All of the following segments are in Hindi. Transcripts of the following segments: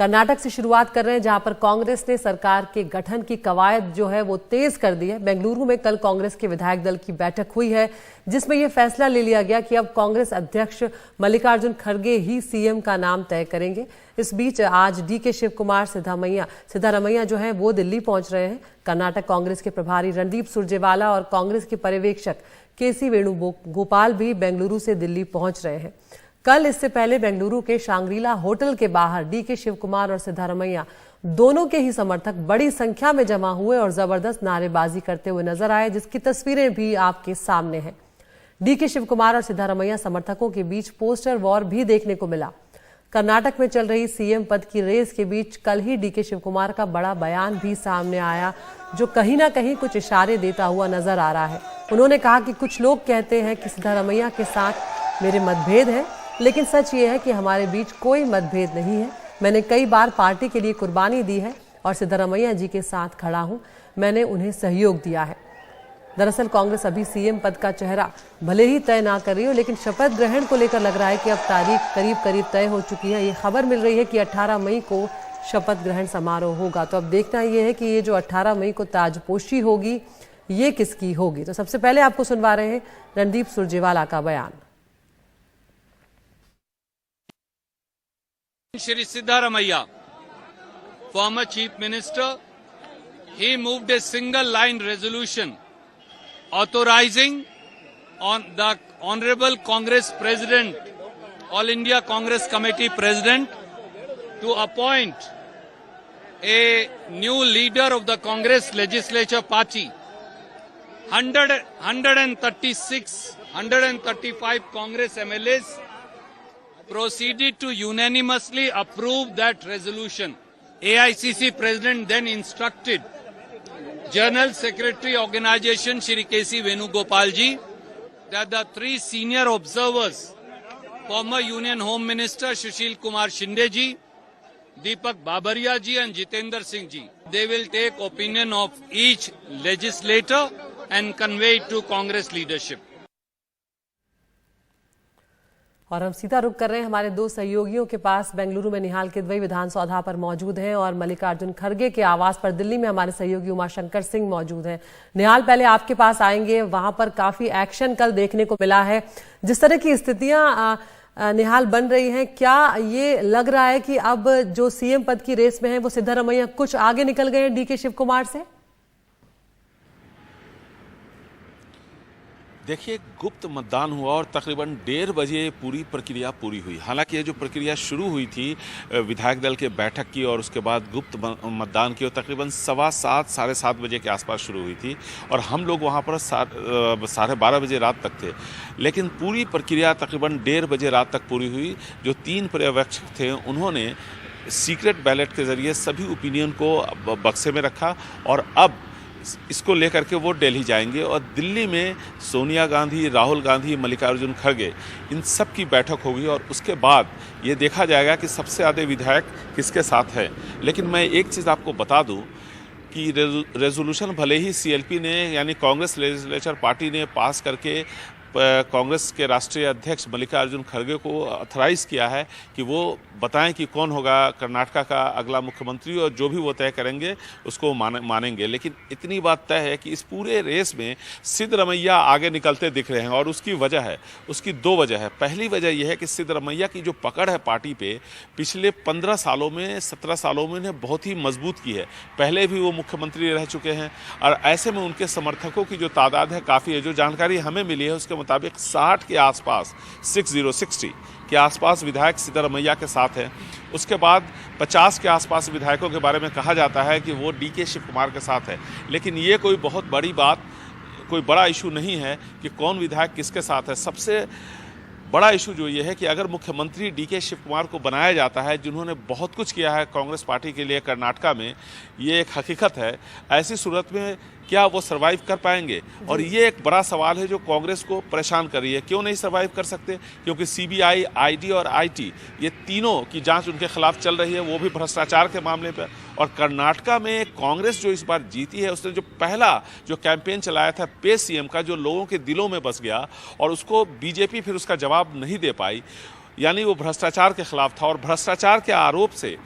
कर्नाटक से शुरुआत कर रहे हैं, जहां पर कांग्रेस ने सरकार के गठन की कवायद जो है वो तेज कर दी है। बेंगलुरु में कल कांग्रेस के विधायक दल की बैठक हुई है, जिसमें यह फैसला ले लिया गया कि अब कांग्रेस अध्यक्ष मल्लिकार्जुन खड़गे ही सीएम का नाम तय करेंगे। इस बीच आज डीके शिवकुमार सिद्धारमैया जो है वो दिल्ली पहुंच रहे हैं। कर्नाटक कांग्रेस के प्रभारी रणदीप सुरजेवाला और कांग्रेस के पर्यवेक्षक केसी वेणुगोपाल भी बेंगलुरु से दिल्ली पहुंच रहे हैं। कल इससे पहले बेंगलुरु के शांग्रीला होटल के बाहर डीके शिवकुमार और सिद्धारमैया दोनों के ही समर्थक बड़ी संख्या में जमा हुए और जबरदस्त नारेबाजी करते हुए नजर आए, जिसकी तस्वीरें भी आपके सामने हैं। डीके शिवकुमार और सिद्धारमैया समर्थकों के बीच पोस्टर वॉर भी देखने को मिला। कर्नाटक में चल रही सीएम पद की रेस के बीच कल ही डीके शिवकुमार का बड़ा बयान भी सामने आया, जो कहीं ना कहीं कुछ इशारे देता हुआ नजर आ रहा है। उन्होंने कहा कि कुछ लोग कहते हैं कि सिद्धारमैया के साथ मेरे मतभेद हैं, लेकिन सच ये है कि हमारे बीच कोई मतभेद नहीं है। मैंने कई बार पार्टी के लिए कुर्बानी दी है और सिद्धारमैया जी के साथ खड़ा हूं। मैंने उन्हें सहयोग दिया है। दरअसल कांग्रेस अभी सीएम पद का चेहरा भले ही तय ना कर रही हो, लेकिन शपथ ग्रहण को लेकर लग रहा है कि अब तारीख करीब तय हो चुकी है। ये खबर मिल रही है कि 18 मई को शपथ ग्रहण समारोह होगा। तो अब देखना यह है कि ये जो 18 मई को ताजपोशी होगी, ये किसकी होगी। तो सबसे पहले आपको सुनवा रहे हैं रणदीप सुरजेवाला का बयान। Shri Siddharamaiah, former Chief Minister, he moved a single line resolution authorizing on the Honorable Congress President, All India Congress Committee President, to appoint a new leader of the Congress Legislature Party. 135 Congress MLAs proceeded to unanimously approve that resolution. AICC President then instructed General Secretary Organization Shri K.C. Venugopal ji that the three senior observers, former Union Home Minister Sushil Kumar Shinde ji, Deepak Babaria ji and Jitendra Singh ji, they will take opinion of each legislator and convey it to Congress leadership. और हम सीधा रुख कर रहे हैं हमारे दो सहयोगियों के पास। बेंगलुरु में निहाल किदवई विधानसौधा पर मौजूद हैं और मल्लिकार्जुन खड़गे के आवास पर दिल्ली में हमारे सहयोगी उमाशंकर सिंह मौजूद हैं। निहाल, पहले आपके पास आएंगे। वहां पर काफी एक्शन कल देखने को मिला है। जिस तरह की स्थितियां निहाल बन रही हैं, क्या ये लग रहा है कि अब जो सीएम पद की रेस में है वो सिद्धारमैया कुछ आगे निकल गए हैं डीके शिवकुमार से? देखिए, गुप्त मतदान हुआ और तकरीबन 1:30 बजे पूरी प्रक्रिया पूरी हुई। हालांकि ये जो प्रक्रिया शुरू हुई थी विधायक दल के बैठक की और उसके बाद गुप्त मतदान की, और तकरीबन 7:15 साढ़े 7 बजे के आसपास शुरू हुई थी और हम लोग वहाँ पर 12:30 बजे रात तक थे। लेकिन पूरी प्रक्रिया तकरीबन 1:30 बजे रात तक पूरी हुई। जो 3 पर्यवेक्षक थे उन्होंने सीक्रेट बैलेट के ज़रिए सभी ओपिनियन को बक्से में रखा और अब इसको लेकर के वो दिल्ली जाएंगे और दिल्ली में सोनिया गांधी, राहुल गांधी, मल्लिकार्जुन खड़गे, इन सब की बैठक होगी और उसके बाद ये देखा जाएगा कि सबसे ज़्यादा विधायक किसके साथ है। लेकिन मैं एक चीज़ आपको बता दूं कि रेजोल्यूशन भले ही सीएलपी ने यानी कांग्रेस लेजिस्लेचर पार्टी ने पास करके कांग्रेस के राष्ट्रीय अध्यक्ष मल्लिकार्जुन खड़गे को ऑथराइज़ किया है कि वो बताएं कि कौन होगा कर्नाटका का अगला मुख्यमंत्री, और जो भी वो तय करेंगे उसको मानेंगे। लेकिन इतनी बात तय है कि इस पूरे रेस में सिद्धारमैया आगे निकलते दिख रहे हैं और उसकी वजह है, उसकी 2 वजह है। पहली वजह यह है कि सिद्धारमैया की जो पकड़ है पार्टी पे पिछले 15 सालों में 17 सालों में उन्हें बहुत ही मजबूत की है। पहले भी वो मुख्यमंत्री रह चुके हैं और ऐसे में उनके समर्थकों की जो तादाद है काफ़ी है। जो जानकारी हमें मिली है उसके मुताबिक 60 के आसपास 60 के आसपास विधायक सिद्धारमैया के साथ हैं। उसके बाद 50 के आसपास विधायकों के बारे में कहा जाता है कि वो डीके शिवकुमार के साथ है। लेकिन ये कोई बहुत बड़ी बात, कोई बड़ा इशू नहीं है कि कौन विधायक किसके साथ है। सबसे बड़ा इशू जो ये है कि अगर मुख्यमंत्री डीके शिवकुमार को बनाया जाता है, जिन्होंने बहुत कुछ किया है कांग्रेस पार्टी के लिए कर्नाटका में, ये एक हकीकत है। ऐसी सूरत में क्या वो सर्वाइव कर पाएंगे? और ये एक बड़ा सवाल है जो कांग्रेस को परेशान कर रही है। क्यों नहीं सर्वाइव कर सकते? क्योंकि सीबीआई, आईटी और आईटी ये तीनों की जांच उनके खिलाफ चल रही है, वो भी भ्रष्टाचार के मामले पर। और कर्नाटका में कांग्रेस जो इस बार जीती है, उसने जो पहला जो कैंपेन चलाया था पे सीएम का, जो लोगों के दिलों में बस गया और उसको बीजेपी फिर उसका जवाब नहीं दे पाई, यानी वो भ्रष्टाचार के खिलाफ था। और भ्रष्टाचार के आरोप से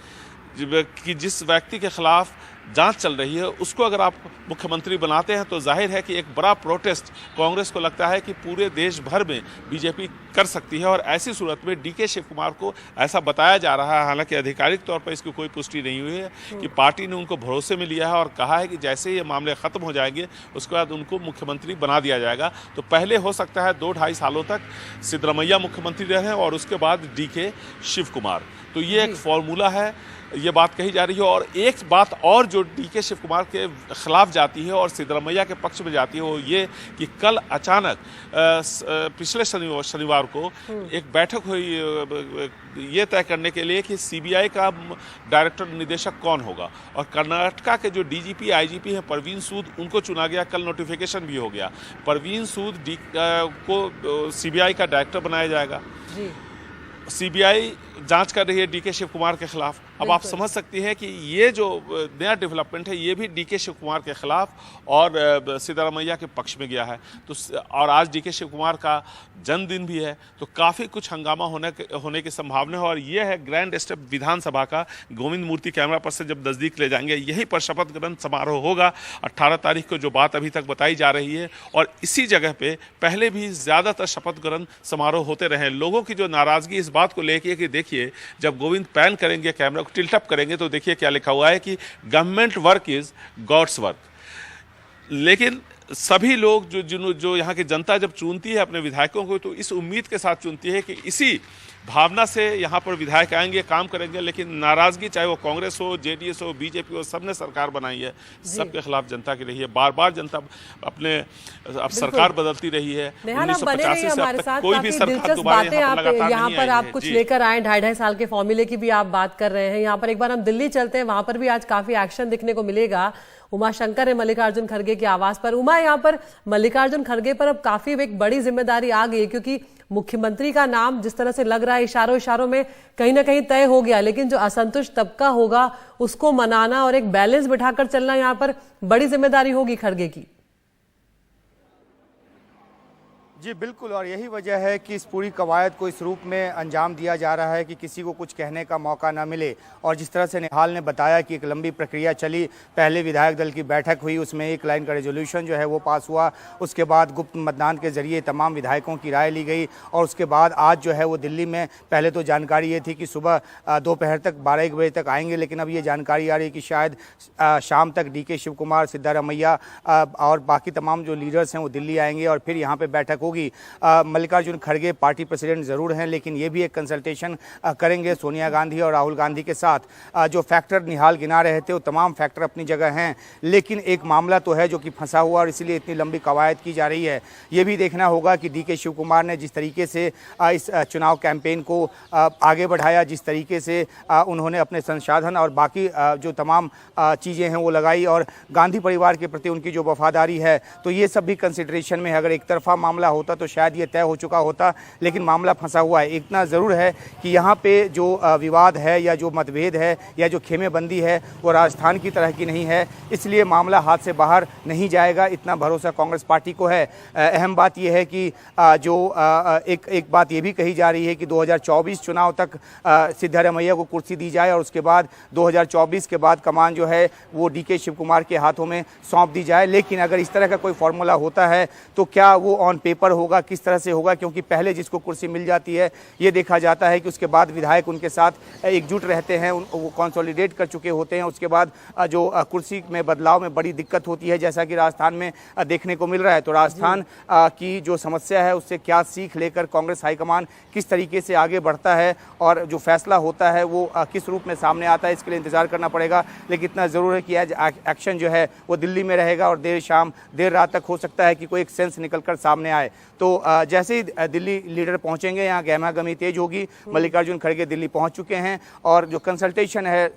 कि जिस व्यक्ति के खिलाफ जांच चल रही है उसको अगर आप मुख्यमंत्री बनाते हैं तो जाहिर है कि एक बड़ा प्रोटेस्ट कांग्रेस को लगता है कि पूरे देश भर में बीजेपी कर सकती है। और ऐसी सूरत में डीके शिव कुमार को ऐसा बताया जा रहा है, हालांकि आधिकारिक तौर पर इसकी कोई पुष्टि नहीं हुई है, कि पार्टी ने उनको भरोसे में लिया है और कहा है कि जैसे ये मामले खत्म हो जाएंगे उसके बाद उनको मुख्यमंत्री बना दिया जाएगा। तो पहले हो सकता है 2-2.5 सालों तक सिद्धरमैया मुख्यमंत्री रहे और उसके बाद डीके शिव कुमार। तो ये एक फॉर्मूला है, ये बात कही जा रही है। और एक बात और जो डीके शिव कुमार के खिलाफ जाती है और सिद्धरमैया के पक्ष में जाती है वो ये कि कल अचानक पिछले शनिवार को एक बैठक हुई ये तय करने के लिए कि सीबीआई का डायरेक्टर निदेशक कौन होगा, और कर्नाटका के जो डीजीपी आईजीपी हैं परवीन सूद, उनको चुना गया। कल नोटिफिकेशन भी हो गया, परवीन सूद को सीबीआई का डायरेक्टर बनाया जाएगा। सीबीआई जांच कर रही है डीके शिव कुमार के खिलाफ। अब आप समझ सकती हैं कि ये जो नया डेवलपमेंट है ये भी डीके शिव कुमार के खिलाफ और सिद्धरमैया के पक्ष में गया है। तो और आज डीके शिव कुमार का जन्मदिन भी है, तो काफ़ी कुछ हंगामा होने की संभावना है। और ये है ग्रैंड स्टेप विधानसभा का। गोविंद मूर्ति कैमरा पर से जब नज़दीक ले जाएंगे, यहीं पर शपथ ग्रहण समारोह होगा 18 तारीख को, जो बात अभी तक बताई जा रही है। और इसी जगह पे पहले भी ज़्यादातर शपथ ग्रहण समारोह होते रहे। लोगों की जो नाराज़गी इस बात को लेकर कि देखिए जब गोविंद पैन करेंगे, कैमरा को टिल्ट अप करेंगे, तो देखिए क्या लिखा हुआ है कि government work is God's work. लेकिन सभी लोग जो यहाँ की जनता जब चुनती है अपने विधायकों को, तो इस उम्मीद के साथ चुनती है कि इसी भावना से यहाँ पर विधायक आएंगे, काम करेंगे। लेकिन नाराजगी चाहे वो कांग्रेस हो, जेडीएस हो, बीजेपी हो, सबने सरकार बनाई है, सबके खिलाफ जनता की रही है। बार बार जनता अपने अब सरकार बदलती रही है। 1985 से अब तक कोई भी सरकार दोबारा यहाँ पर आप कुछ लेकर आए, 2.5 साल के फॉर्मूले की भी आप बात कर रहे हैं। यहाँ पर एक बार हम दिल्ली चलते हैं, वहां पर भी आज काफी एक्शन दिखने को मिलेगा। उमाशंकर है मल्लिकार्जुन खड़गे के आवास पर। उमा, यहाँ पर मल्लिकार्जुन खड़गे पर अब काफी एक बड़ी जिम्मेदारी आ गई है, क्योंकि मुख्यमंत्री का नाम जिस तरह से लग रहा है इशारों में कहीं ना कहीं तय हो गया, लेकिन जो असंतुष्ट तबका होगा उसको मनाना और एक बैलेंस बिठाकर चलना यहाँ पर बड़ी जिम्मेदारी होगी खड़गे की। जी बिल्कुल, और यही वजह है कि इस पूरी कवायद को इस रूप में अंजाम दिया जा रहा है कि किसी को कुछ कहने का मौका ना मिले। और जिस तरह से निहाल ने बताया कि एक लंबी प्रक्रिया चली, पहले विधायक दल की बैठक हुई, उसमें एक लाइन का रेजोल्यूशन जो है वो पास हुआ, उसके बाद गुप्त मतदान के जरिए तमाम विधायकों की राय ली गई, और उसके बाद आज जो है वो दिल्ली में पहले तो जानकारी ये थी कि सुबह दोपहर तक 12-1 बजे तक आएंगे, लेकिन अब ये जानकारी आ रही है कि शायद शाम तक डीके शिव कुमार, सिद्धरमैया और बाकी तमाम जो लीडर्स हैं वो दिल्ली आएंगे और फिर यहाँ पर बैठक होगी। मल्लिकार्जुन खड़गे पार्टी प्रेसिडेंट जरूर हैं, लेकिन ये भी एक कंसल्टेशन करेंगे सोनिया गांधी और राहुल गांधी के साथ। जो फैक्टर निहाल गिना रहे थे वो तमाम फैक्टर अपनी जगह हैं, लेकिन एक मामला तो है जो कि फंसा हुआ और इसीलिए इतनी लंबी कवायद की जा रही है। ये भी देखना होगा कि डीके शिव कुमार ने जिस तरीके से इस चुनाव कैंपेन को आगे बढ़ाया, जिस तरीके से उन्होंने अपने संसाधन और बाकी जो तमाम चीज़ें हैं वो लगाई, और गांधी परिवार के प्रति उनकी जो वफादारी है, तो ये सब भी कंसिडरेशन में है। अगर एक तरफा मामला होता तो शायद ये तय हो चुका होता, लेकिन मामला फंसा हुआ है। इतना ज़रूर है कि यहाँ पे जो विवाद है या जो मतभेद है या जो खेमेबंदी है वो राजस्थान की तरह की नहीं है, इसलिए मामला हाथ से बाहर नहीं जाएगा, इतना भरोसा कांग्रेस पार्टी को है। अहम बात यह है कि जो एक बात ये भी कही जा रही है कि 2024 चुनाव तक सिद्धरमैया को कुर्सी दी जाए और उसके बाद 2024 के बाद कमान जो है वो डीके शिव कुमार के हाथों में सौंप दी जाए। लेकिन अगर इस तरह का कोई फॉर्मूला होता है तो क्या वो ऑन पेपर होगा, किस तरह से होगा, क्योंकि पहले जिसको कुर्सी मिल जाती है ये देखा जाता है कि उसके बाद विधायक उनके साथ एकजुट रहते हैं, वो कंसोलिडेट कर चुके होते हैं। उसके बाद जो कुर्सी में बदलाव में बड़ी दिक्कत होती है, जैसा कि राजस्थान में देखने को मिल रहा है। तो राजस्थान की जो समस्या है उससे क्या सीख लेकर कांग्रेस हाईकमान किस तरीके से आगे बढ़ता है और जो फैसला होता है वो किस रूप में सामने आता है, इसके लिए इंतजार करना पड़ेगा। लेकिन इतना ज़रूर है कि आज एक्शन जो है वो दिल्ली में रहेगा और देर रात तक हो सकता है कि कोई एक सेंस निकल कर सामने आए। तो जैसे ही दिल्ली लीडर पहुंचेंगे यहाँ गहमा-गहमी तेज होगी। मल्लिकार्जुन खड़गे दिल्ली पहुंच चुके हैं और जो कंसल्टेशन है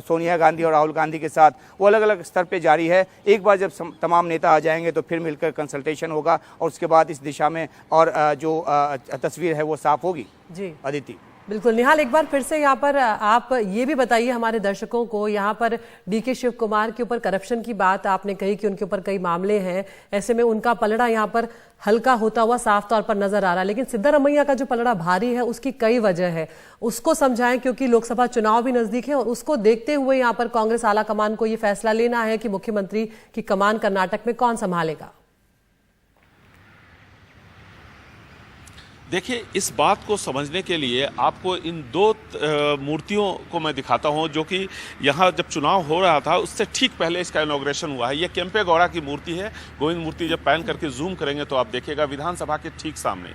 सोनिया गांधी और राहुल गांधी के साथ वो अलग अलग स्तर पे जारी है। एक बार जब तमाम नेता आ जाएंगे तो फिर मिलकर कंसल्टेशन होगा और उसके बाद इस दिशा में और जो तस्वीर है वो साफ होगी। जी अदिति। बिल्कुल निहाल, एक बार फिर से यहाँ पर आप ये भी बताइए हमारे दर्शकों को, यहाँ पर डीके शिव कुमार के ऊपर करप्शन की बात आपने कही कि उनके ऊपर कई मामले हैं, ऐसे में उनका पलड़ा यहाँ पर हल्का होता हुआ साफ तौर पर नजर आ रहा है, लेकिन सिद्धारमैया का जो पलड़ा भारी है उसकी कई वजह है, उसको समझाएं क्योंकि लोकसभा चुनाव भी नजदीक है और उसको देखते हुए यहाँ पर कांग्रेस आला कमान को ये फैसला लेना है कि मुख्यमंत्री की कमान कर्नाटक में कौन संभालेगा। देखिए, इस बात को समझने के लिए आपको इन दो मूर्तियों को मैं दिखाता हूं जो कि यहाँ जब चुनाव हो रहा था उससे ठीक पहले इसका इनॉग्रेशन हुआ है। ये केम्पे गौड़ा की मूर्ति है। गोविंद मूर्ति जब पैन करके जूम करेंगे तो आप देखिएगा विधानसभा के ठीक सामने।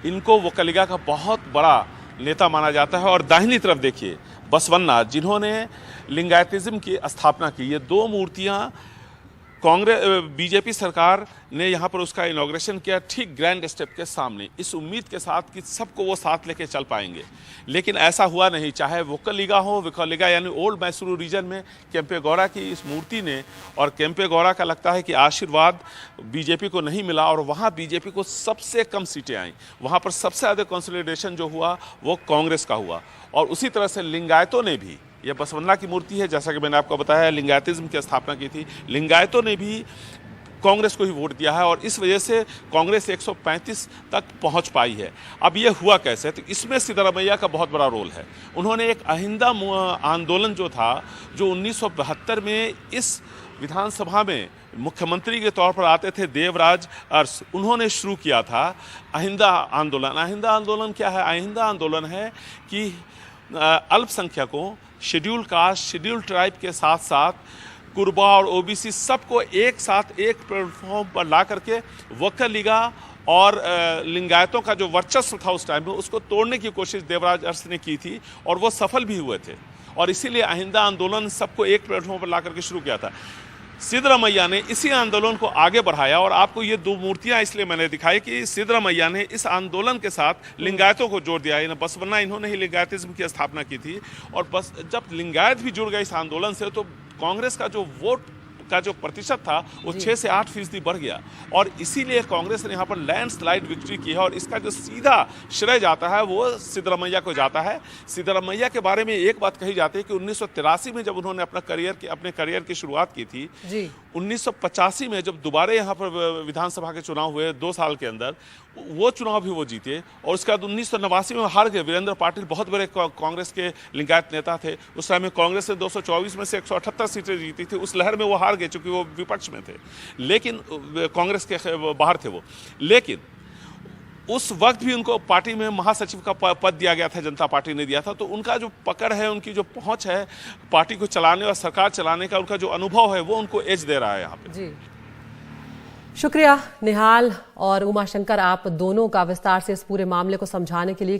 इनको वोक्कलिगा का बहुत बड़ा नेता माना जाता है। और दाहिनी तरफ देखिए बसवन्ना, जिन्होंने लिंगायतिज्म की स्थापना की। ये दो मूर्तियाँ कांग्रेस बीजेपी सरकार ने यहाँ पर उसका इनॉग्रेशन किया ठीक ग्रैंड स्टेप के सामने, इस उम्मीद के साथ कि सबको वो साथ लेके चल पाएंगे, लेकिन ऐसा हुआ नहीं। चाहे वोक्कलिगा हो, वोक्कलिगा यानी ओल्ड मैसूरू रीजन में केम्पे गौड़ा की इस मूर्ति ने, और केम्पे गौड़ा का लगता है कि आशीर्वाद बीजेपी को नहीं मिला और वहाँ बीजेपी को सबसे कम सीटें आईं। वहाँ पर सबसे ज़्यादा कंसोलिडेशन जो हुआ वो कांग्रेस का हुआ। और उसी तरह से लिंगायतों ने भी, यह बसवन्ना की मूर्ति है, जैसा कि मैंने आपको बताया, लिंगायतिज्म की स्थापना की थी। लिंगायतों ने भी कांग्रेस को ही वोट दिया है और इस वजह से कांग्रेस 135 तक पहुंच पाई है। अब ये हुआ कैसे? तो इसमें सिद्धारमैया का बहुत बड़ा रोल है। उन्होंने एक अहिंदा आंदोलन जो था, जो 1972 में इस विधानसभा में मुख्यमंत्री के तौर पर आते थे देवराज अरस, उन्होंने शुरू किया था अहिंदा आंदोलन। अहिंदा आंदोलन क्या है? अहिंदा आंदोलन है कि अल्पसंख्यकों, शेड्यूल कास्ट, शेड्यूल ट्राइब के साथ साथ कुर्बा और ओबीसी सबको एक साथ एक प्लेटफॉर्म पर ला करके वोक्कलिगा और लिंगायतों का जो वर्चस्व था उस टाइम में, उसको तोड़ने की कोशिश देवराज अरस ने की थी और वो सफल भी हुए थे। और इसीलिए अहिंदा आंदोलन सबको एक प्लेटफॉर्म पर ला करके शुरू किया था। सिद्धारमैया ने इसी आंदोलन को आगे बढ़ाया और आपको ये दो मूर्तियां इसलिए मैंने दिखाई कि सिद्धारमैया ने इस आंदोलन के साथ लिंगायतों को जोड़ दिया। बसवन्ना, इन्होंने ही लिंगायतिज्म की स्थापना की थी और बस जब लिंगायत भी जुड़ गए इस आंदोलन से तो कांग्रेस का जो वोट का जो प्रतिशत था वो 6 से 8% बढ़ गया और इसीलिए कांग्रेस ने यहाँ पर लैंडस्लाइड विक्ट्री की है। और इसका जो सीधा श्रेय जाता है वो सिद्धारमैया को जाता है। सिद्धारमैया के बारे में एक बात कही जाती है कि 1983 में जब उन्होंने अपने करियर की शुरुआत की थी, 1985 में जब दोबारा यहाँ पर विधानसभा के चुनाव हुए 2 साल के अंदर, वो चुनाव भी वो जीते और उसके बाद 1989 में हार गए। वीरेंद्र पाटिल बहुत बड़े कांग्रेस के लिंगायत नेता थे। उस समय में कांग्रेस ने 224 में से 178 सीटें जीती थी। उस लहर में वो हार गए चूंकि वो विपक्ष में थे, लेकिन कांग्रेस के बाहर थे वो। लेकिन उस वक्त भी उनको पार्टी में महासचिव का पद दिया गया था, जनता पार्टी ने दिया था। तो उनका जो पकड़ है, उनकी जो पहुंच है पार्टी को चलाने और सरकार चलाने का, उनका जो अनुभव है वो उनको एज दे रहा है यहाँ पे। जी, शुक्रिया निहाल और उमाशंकर, आप दोनों का विस्तार से इस पूरे मामले को समझाने के लिए।